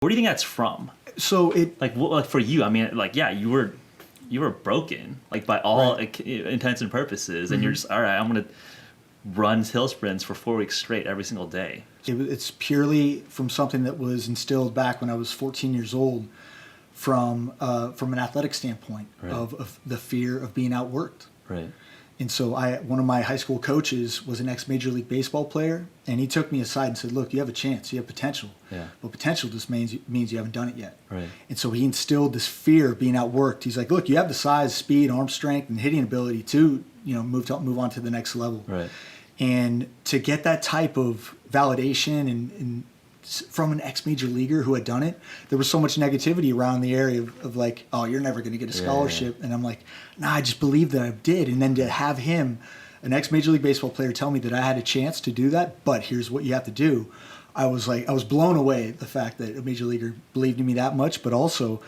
Where do you think that's from? So Like for you, I mean, like, yeah, you were broken, like by all intents and purposes, and you're just, all right, I'm gonna run hill sprints for 4 weeks straight every single day. it's purely from something that was instilled back when I was 14 years old, from an athletic standpoint, of the fear of being outworked. Right. And so one of my high school coaches was an ex-Major League Baseball player, and he took me aside and said, look, you have a chance, you have potential. Yeah. But potential just means you haven't done it yet. Right. And so he instilled this fear of being outworked. He's like, look, you have the size, speed, arm strength, and hitting ability to, move on to the next level. Right. And to get that type of validation and from an ex-major leaguer who had done it, there was so much negativity around the area of like, oh, you're never going to get a scholarship. Yeah. And I'm like, nah, I just believed that I did. And then to have him, an ex-Major League Baseball player, tell me that I had a chance to do that, but here's what you have to do. I was blown away at the fact that a major leaguer believed in me that much, but also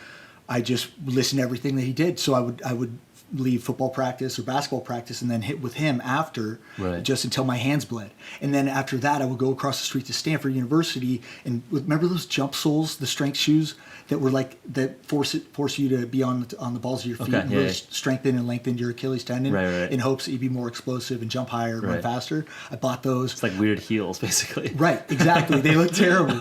I just listened to everything that he did. So I would leave football practice or basketball practice and then hit with him after, just until my hands bled. And then after that, I would go across the street to Stanford University, and remember those jump soles, the strength shoes that were like, that force you to be on the balls of your feet, and really strengthen and lengthen your Achilles tendon in hopes that you'd be more explosive and jump higher and run faster. I bought those. It's like weird heels, basically. Right, exactly. They look terrible.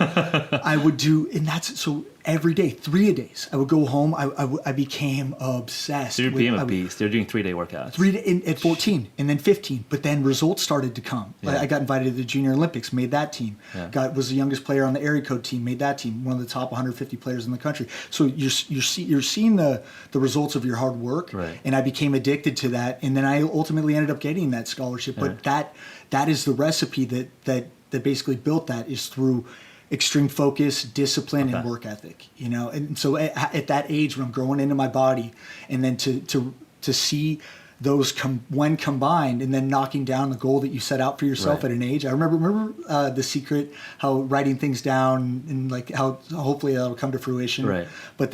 I would do, and that's so every day, 3 a days. I would go home. I became obsessed. So you became a beast. You're doing 3-day workouts. At 14 and then 15, but then results started to come. Yeah. I got invited to the Junior Olympics, made that team. Yeah. Was the youngest player on the area code team, made that team. One of the top 150 players in the country. So you're seeing the results of your hard work. Right. And I became addicted to that, and then I ultimately ended up getting that scholarship. But that is the recipe that basically built that, is through extreme focus, discipline, and work ethic. And so at that age, when I'm growing into my body, and then to see those when combined, and then knocking down the goal that you set out for yourself at an age. I remember The Secret, how writing things down and like how hopefully that'll come to fruition. Right. But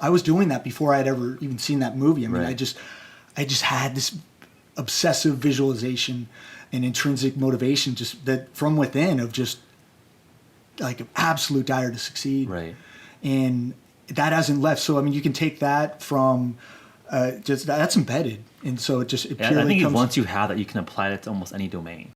I was doing that before I'd ever even seen that movie. I mean, I just had this obsessive visualization and intrinsic motivation, just that from within, of just like an absolute desire to succeed. Right. And that hasn't left. So, I mean, you can take that from just that's embedded. And so it purely I think comes. Once you have that, you can apply it to almost any domain.